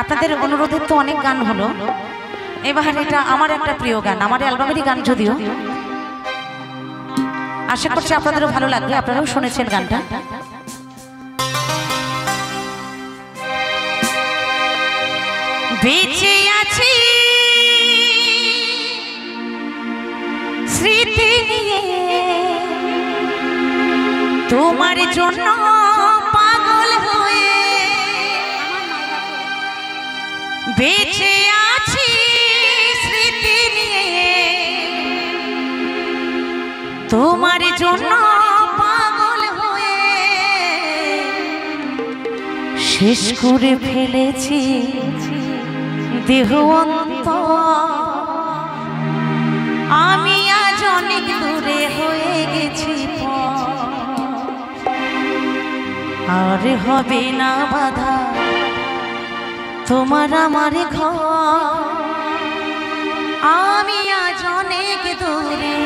আপনাদের অনুরোধের তো অনেক গান হলো, এবার এটা আমার একটা প্রিয় গান, আমার অ্যালবামেরই গান, যদিও আশা করছি আপনাদেরও ভালো লাগবে, আপনারাও শুনেছেন গানটা। বেঁচে আছি স্মৃতি নিয়ে তোমার জন্য পাগল হয়ে, বেঁচে আছি স্মৃতি নিয়ে তোমার জন্য পাগল হয়ে, শেষ করে ফেলেছি দেহ অন্তর, আমি আজ অনেক দূরে হয়ে গেছি আর হবে না বাধা তোমার আমার ঘর, আমি আজ অনেক দূরে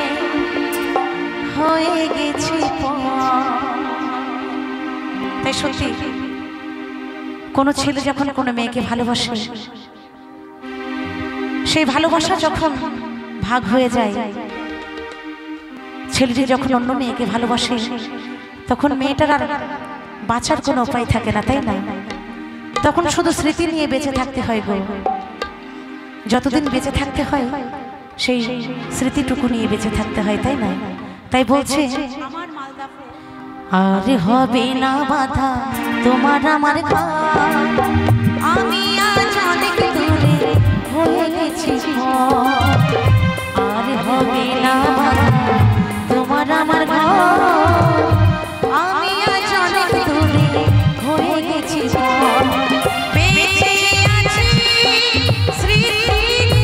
হয়ে গেছি। তাই সত্যি কোনো ছেলে যখন কোনো মেয়েকে ভালোবাসে, সেই ভালোবাসা যখন ভাগ হয়ে যায়, ছেলেটি যখন অন্য মেয়েকে ভালোবাসে, তখন মেয়েটার আর বাঁচার কোনো উপায় থাকে না, তাই না? তখন শুধু স্মৃতি নিয়ে বেঁচে থাকতে হয় গো, যতদিন বেঁচে থাকতে হয় সেই স্মৃতিটুকু নিয়ে বেঁচে থাকতে হয়, তাই না? তাই বলছে আর হবে না বাধা তোমার আমার ঘর, আমি আজ অনেক দূরে হয়ে গেছি আর হবে না বাধা তোমার আমার ঘর, আমি আজ অনেক দূরে হয়ে গেছি। বেঁচে আছি স্মৃতি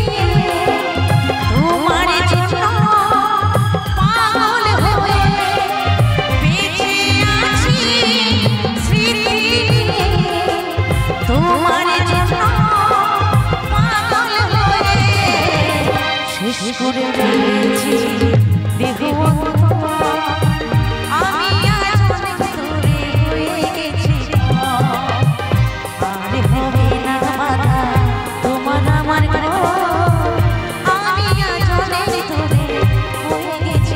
নিয়ে তোমার জন্য পাগল হয়ে, বেঁচে আছি স্মৃতি নিয়ে তোমার জন্য পাগল হয়ে, শেষ করে ফেলেছি দেহ অন্তর, আমি আজ অনেক দূরে হয়ে গেছি আর হবে না বাধা তোমার আমার ঘর, আমি আজ অনেক দূরে হয়ে গেছি।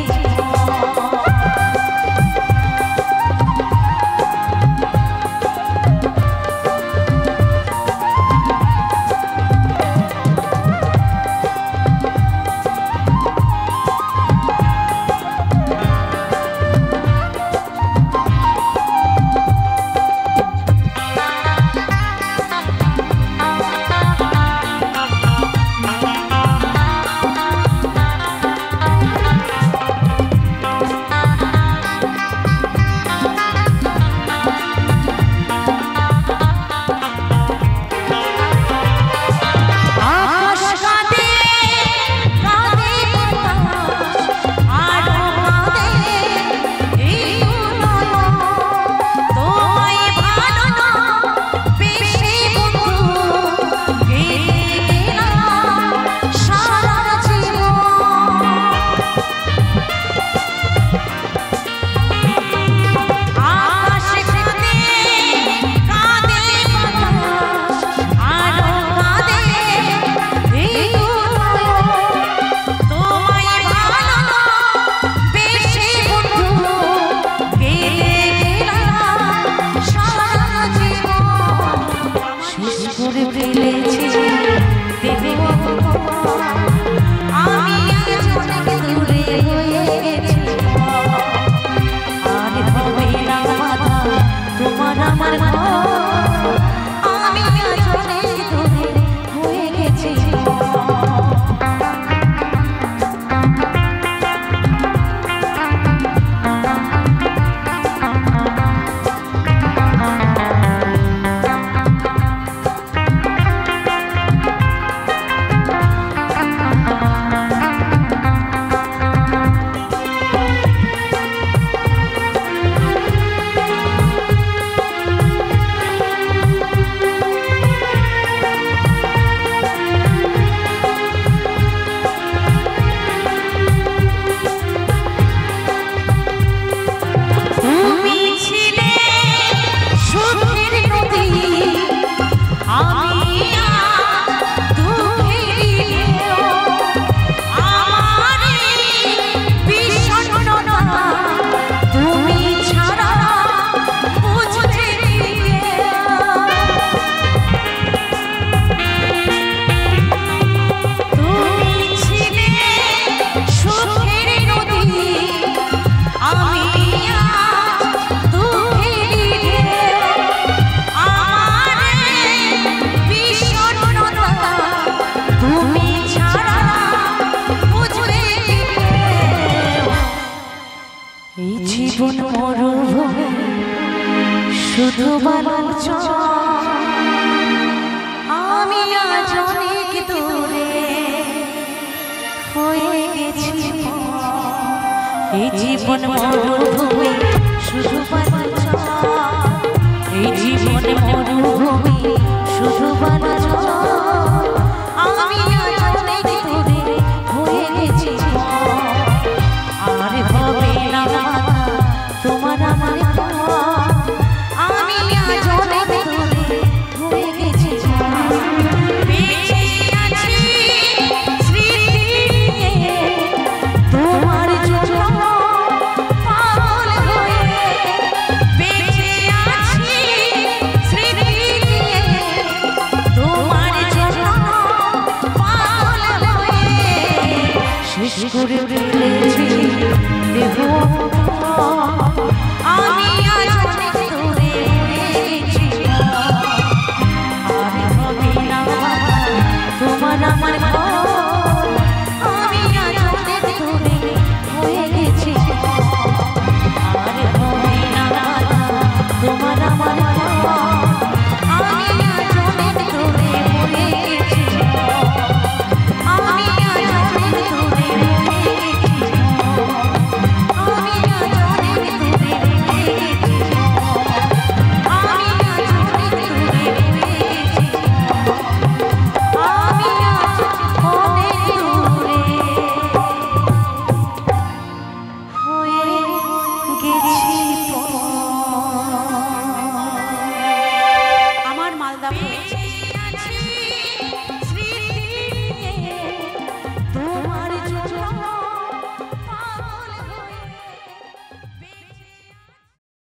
তুমি ছাড়া বুঝবে এই জীবন মরুভূমি শুধু বালুচ আমি আজ অনেক দূরে হয়ে গেছি এই জীবন মরুভূমি শুধু বালুচ এই জীবন মরু